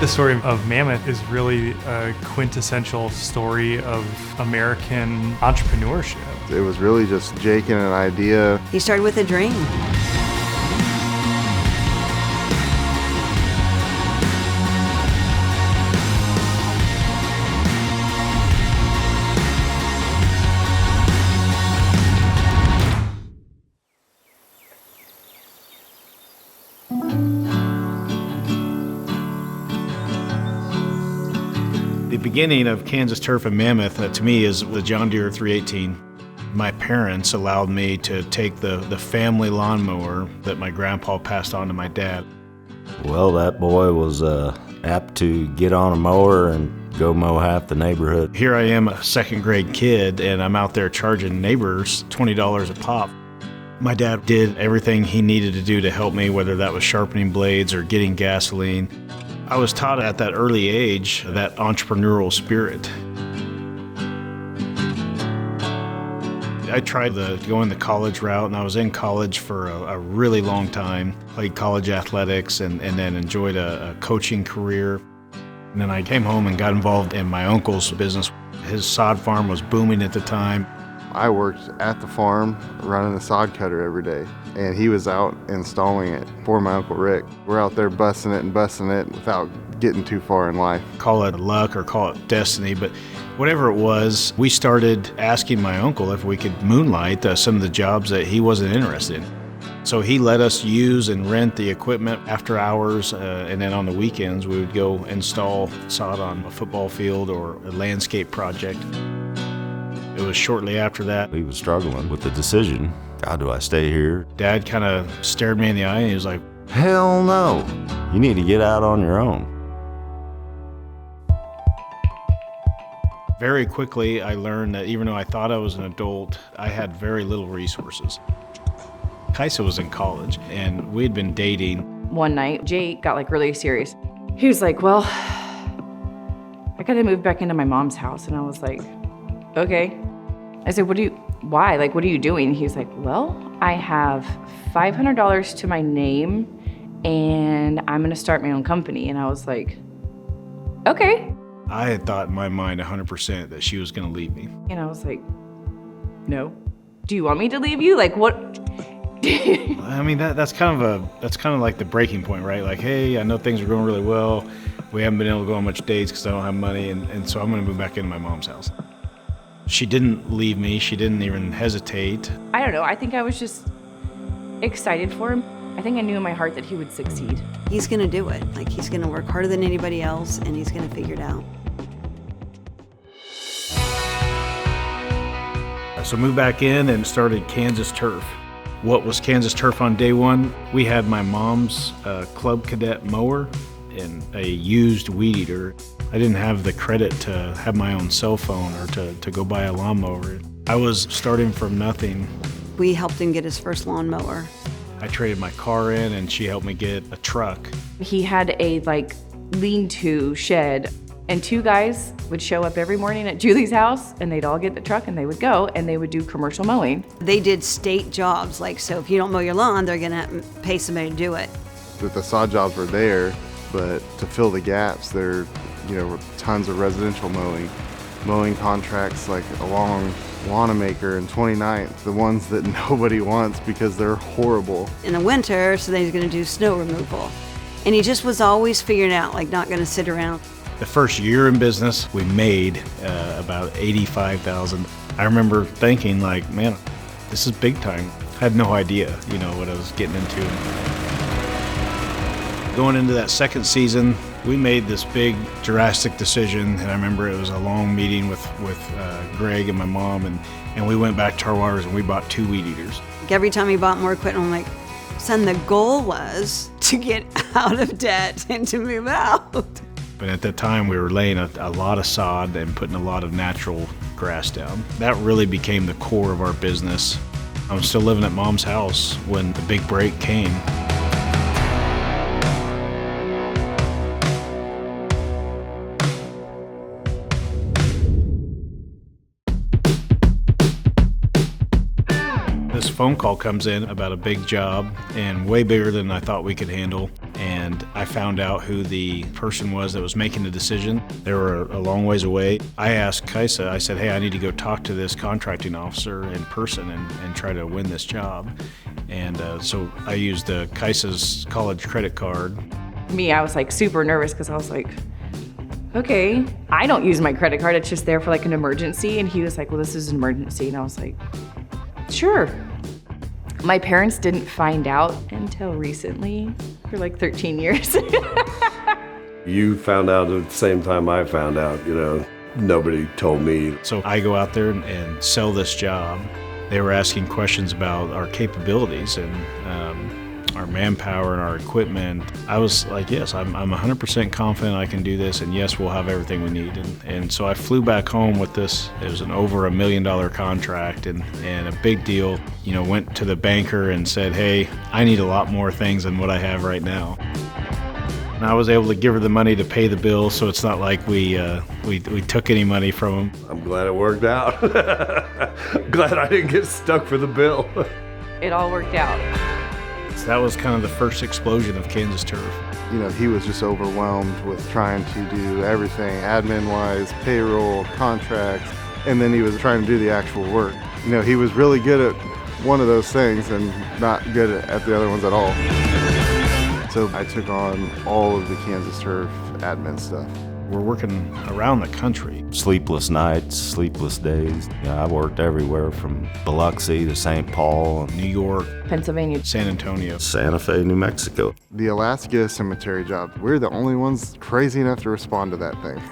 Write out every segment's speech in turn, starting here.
the story of Mammoth is really a quintessential story of American entrepreneurship. It was really just Jake and an idea. He started with a dream. The beginning of Kansas Turf and Mammoth, to me, is the John Deere 318. My parents allowed me to take the family lawnmower that my grandpa passed on to my dad. Well, that boy was apt to get on a mower and go mow half the neighborhood. Here I am, a second grade kid, and I'm out there charging neighbors $20 a pop. My dad did everything he needed to do to help me, whether that was sharpening blades or getting gasoline. I was taught at that early age that entrepreneurial spirit. I tried going the college route, and I was in college for a really long time. Played college athletics and then enjoyed a coaching career. And then I came home and got involved in my uncle's business. His sod farm was booming at the time. I worked at the farm running the sod cutter every day, and he was out installing it for my Uncle Rick. We're out there busting it without getting too far in life. Call it luck or call it destiny, but whatever it was, we started asking my uncle if we could moonlight some of the jobs that he wasn't interested in. So he let us use and rent the equipment after hours, and then on the weekends we would go install sod on a football field or a landscape project. It was shortly after that. He was struggling with the decision. God, do I stay here? Dad kind of stared me in the eye and he was like, Hell no. You need to get out on your own. Very quickly, I learned that even though I thought I was an adult, I had very little resources. Kaisa was in college, and we had been dating. One night, Jake got really serious. He was like, well, I gotta move back into my mom's house. And I was like, okay. I said, why? What are you doing? He was like, well, I have $500 to my name, and I'm gonna start my own company. And I was like, okay. I had thought in my mind 100% that she was going to leave me. And I was like, no. Do you want me to leave you? What? I mean, that's kind of like the breaking point, right? Like, hey, I know things are going really well. We haven't been able to go on much dates because I don't have money, and so I'm going to move back into my mom's house. She didn't leave me. She didn't even hesitate. I don't know. I think I was just excited for him. I think I knew in my heart that he would succeed. He's going to do it. He's going to work harder than anybody else, and he's going to figure it out. So moved back in and started Kansas Turf. What was Kansas Turf on day one? We had my mom's Club Cadet mower and a used weed eater. I didn't have the credit to have my own cell phone or to go buy a lawnmower. I was starting from nothing. We helped him get his first lawnmower. I traded my car in and she helped me get a truck. He had a lean-to shed, and two guys would show up every morning at Julie's house, and they'd all get the truck and they would go and they would do commercial mowing. They did state jobs, so if you don't mow your lawn, they're gonna pay somebody to do it. The sod jobs were there, but to fill the gaps, there were tons of residential mowing contracts along Wanamaker and 29th, the ones that nobody wants because they're horrible. In the winter, so he's gonna do snow removal. And he just was always figuring out, not gonna sit around. The first year in business, we made about $85,000. I remember thinking man, this is big time. I had no idea, what I was getting into. Going into that second season, we made this big drastic decision, and I remember it was a long meeting with Greg and my mom, and we went back to our waters and we bought 2 weed eaters. Every time he bought more equipment, I'm like, son, the goal was to get out of debt and to move out. But at that time, we were laying a lot of sod and putting a lot of natural grass down. That really became the core of our business. I was still living at Mom's house when the big break came. This phone call comes in about a big job and way bigger than I thought we could handle. And I found out who the person was that was making the decision. They were a long ways away. I asked Kaisa, I said, hey, I need to go talk to this contracting officer in person and try to win this job. And so I used Kaisa's college credit card. Me, I was like super nervous because I was like, okay, I don't use my credit card. It's just there for like an emergency. And he was like, well, this is an emergency. And I was like, sure. My parents didn't find out until recently, for like 13 years. You found out at the same time I found out, nobody told me. So I go out there and sell this job. They were asking questions about our capabilities and our manpower and our equipment. I was like, yes, I'm 100% confident I can do this, and yes, we'll have everything we need. And so I flew back home with this. It was an over $1 million contract and a big deal. Went to the banker and said, hey, I need a lot more things than what I have right now. And I was able to give her the money to pay the bill, so it's not like we took any money from them. I'm glad it worked out. Glad I didn't get stuck for the bill. It all worked out. So that was kind of the first explosion of Kansas Turf. He was just overwhelmed with trying to do everything, admin-wise, payroll, contracts, and then he was trying to do the actual work. He was really good at one of those things and not good at the other ones at all. So I took on all of the Kansas Turf admin stuff. We're working around the country. Sleepless nights, sleepless days. I worked everywhere from Biloxi to St. Paul, New York, Pennsylvania, San Antonio, Santa Fe, New Mexico. The Alaska cemetery job, we're the only ones crazy enough to respond to that thing.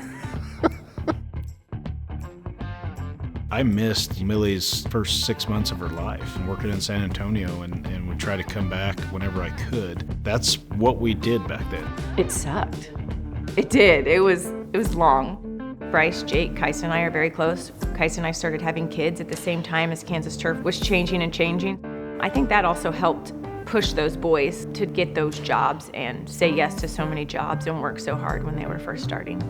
I missed Millie's first 6 months of her life working in San Antonio and would try to come back whenever I could. That's what we did back then. It sucked. It did. It was long. Bryce, Jake, Kaisa and I are very close. Kaisa and I started having kids at the same time as Kansas Turf was changing and changing. I think that also helped push those boys to get those jobs and say yes to so many jobs and work so hard when they were first starting.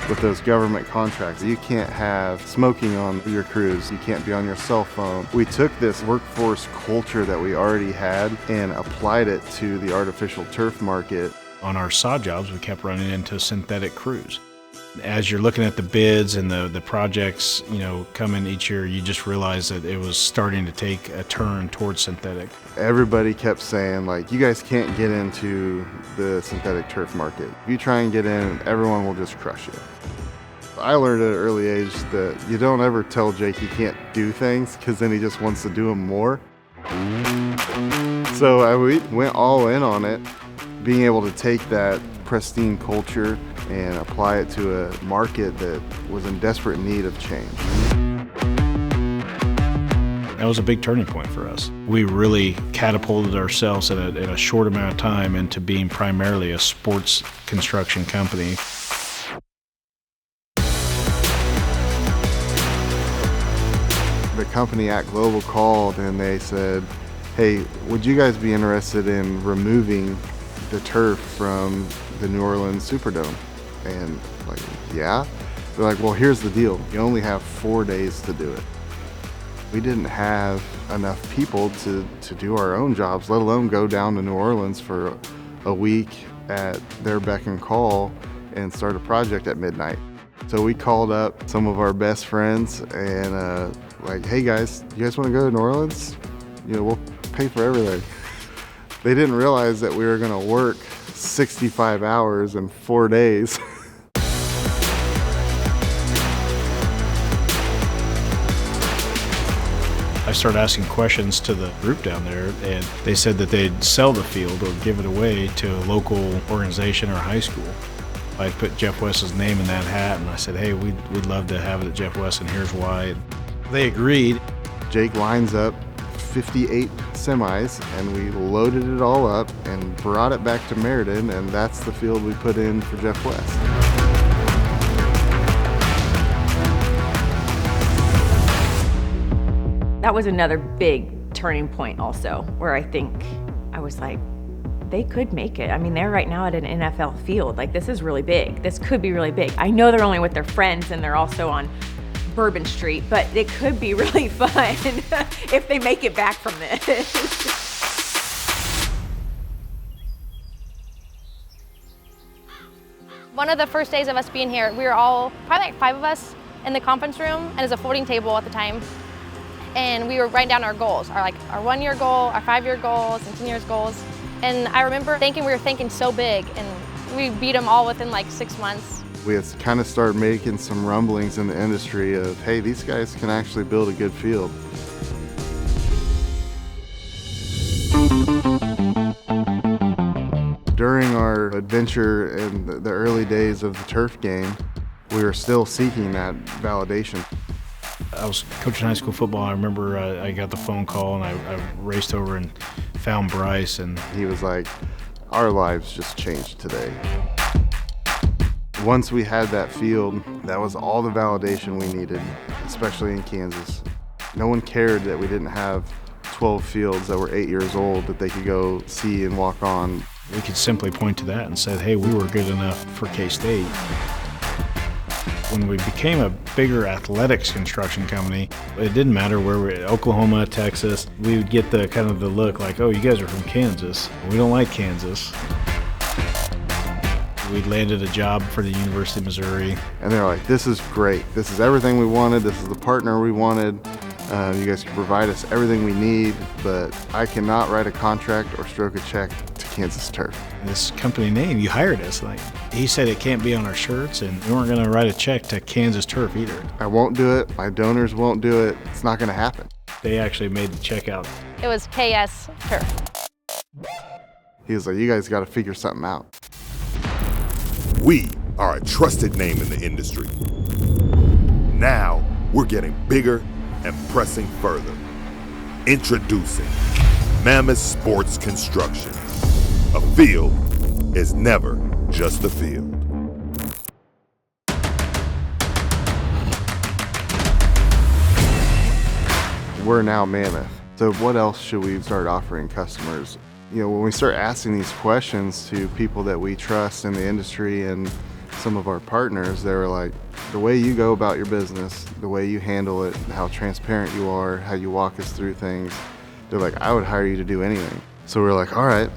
With those government contracts, you can't have smoking on your crews. You can't be on your cell phone. We took this workforce culture that we already had and applied it to the artificial turf market. On our sod jobs, we kept running into synthetic crews. As you're looking at the bids and the projects, coming each year, you just realize that it was starting to take a turn towards synthetic. Everybody kept saying, you guys can't get into the synthetic turf market. If you try and get in, everyone will just crush you. I learned at an early age that you don't ever tell Jake he can't do things because then he just wants to do them more. So we went all in on it, being able to take that pristine culture and apply it to a market that was in desperate need of change. That was a big turning point for us. We really catapulted ourselves in a short amount of time into being primarily a sports construction company. The company at Global called and they said, hey, would you guys be interested in removing the turf from the New Orleans Superdome? And yeah. They're like, well, here's the deal. You only have 4 days to do it. We didn't have enough people to do our own jobs, let alone go down to New Orleans for a week at their beck and call and start a project at midnight. So we called up some of our best friends and hey guys, you guys want to go to New Orleans? We'll pay for everything. They didn't realize that we were going to work 65 hours in 4 days. I started asking questions to the group down there, and they said that they'd sell the field or give it away to a local organization or high school. I put Jeff West's name in that hat, and I said, hey, we'd love to have it at Jeff West, and here's why. They agreed. Jake lines up 58 semis, and we loaded it all up and brought it back to Meriden, and that's the field we put in for Jeff West. That was another big turning point also, where I think I was like, they could make it. I mean, they're right now at an NFL field. Like, this is really big. This could be really big. I know they're only with their friends and they're also on Bourbon Street, but it could be really fun if they make it back from this. One of the first days of us being here, we were all, probably like 5 of us in the conference room, and it was a folding table at the time. And we were writing down our goals, our 1-year goal, our 5-year goals, and 10 years goals. And I remember thinking we were thinking so big, and we beat them all within like 6 months. We had kind of started making some rumblings in the industry of, hey, these guys can actually build a good field. During our adventure in the early days of the turf game, we were still seeking that validation. I was coaching high school football. I remember I got the phone call and I raced over and found Bryce, and he was like, our lives just changed today. Once we had that field, that was all the validation we needed, especially in Kansas. No one cared that we didn't have 12 fields that were 8 years old that they could go see and walk on. We could simply point to that and say, hey, we were good enough for K-State. When we became a bigger athletics construction company, it didn't matter where we're at, Oklahoma, Texas, we would get the kind of the look like, oh, you guys are from Kansas. We don't like Kansas. We landed a job for the University of Missouri. And they're like, this is great. This is everything we wanted. This is the partner we wanted. You guys can provide us everything we need, but I cannot write a contract or stroke a check to Kansas Turf. This company name, you hired us. Like, he said it can't be on our shirts, and we weren't going to write a check to Kansas Turf either. I won't do it. My donors won't do it. It's not going to happen. They actually made the check out. It was KS Turf. He was like, you guys got to figure something out. We are a trusted name in the industry. Now we're getting bigger and pressing further. Introducing Mammoth Sports Construction. A field is never just a field. We're now Mammoth. So what else should we start offering customers? You know, when we start asking these questions to people that we trust in the industry and some of our partners, they were like, the way you go about your business, the way you handle it, how transparent you are, how you walk us through things, they're like, I would hire you to do anything. So we're like, all right,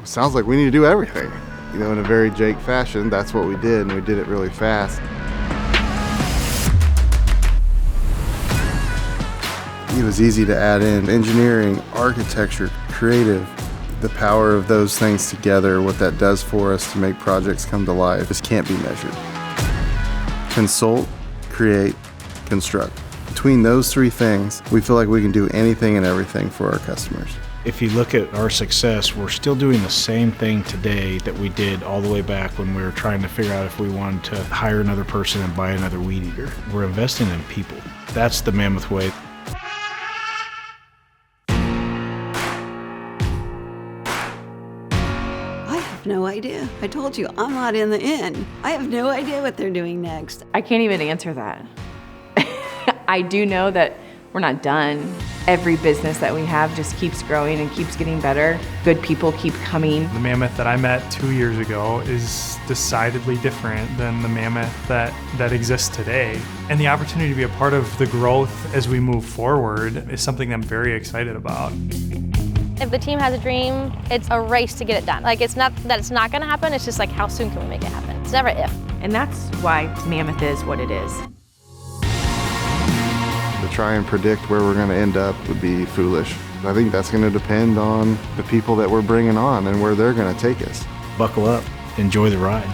sounds like we need to do everything. You know, in a very Jake fashion, that's what we did, and we did it really fast. It was easy to add in engineering, architecture, creative. The power of those things together, what that does for us to make projects come to life, just can't be measured. Consult, create, construct. Between those three things, we feel like we can do anything and everything for our customers. If you look at our success, we're still doing the same thing today that we did all the way back when we were trying to figure out if we wanted to hire another person and buy another weed eater. We're investing in people. That's the Mammoth way. No idea. I told you, I'm not in the inn. I have no idea what they're doing next. I can't even answer that. I do know that we're not done. Every business that we have just keeps growing and keeps getting better. Good people keep coming. The Mammoth that I met 2 years ago is decidedly different than the Mammoth that exists today. And the opportunity to be a part of the growth as we move forward is something I'm very excited about. If the team has a dream, it's a race to get it done. Like, it's not that it's not gonna happen, it's just like, how soon can we make it happen? It's never if. And that's why Mammoth is what it is. To try and predict where we're going to end up would be foolish. I think that's going to depend on the people that we're bringing on and where they're going to take us. Buckle up, enjoy the ride.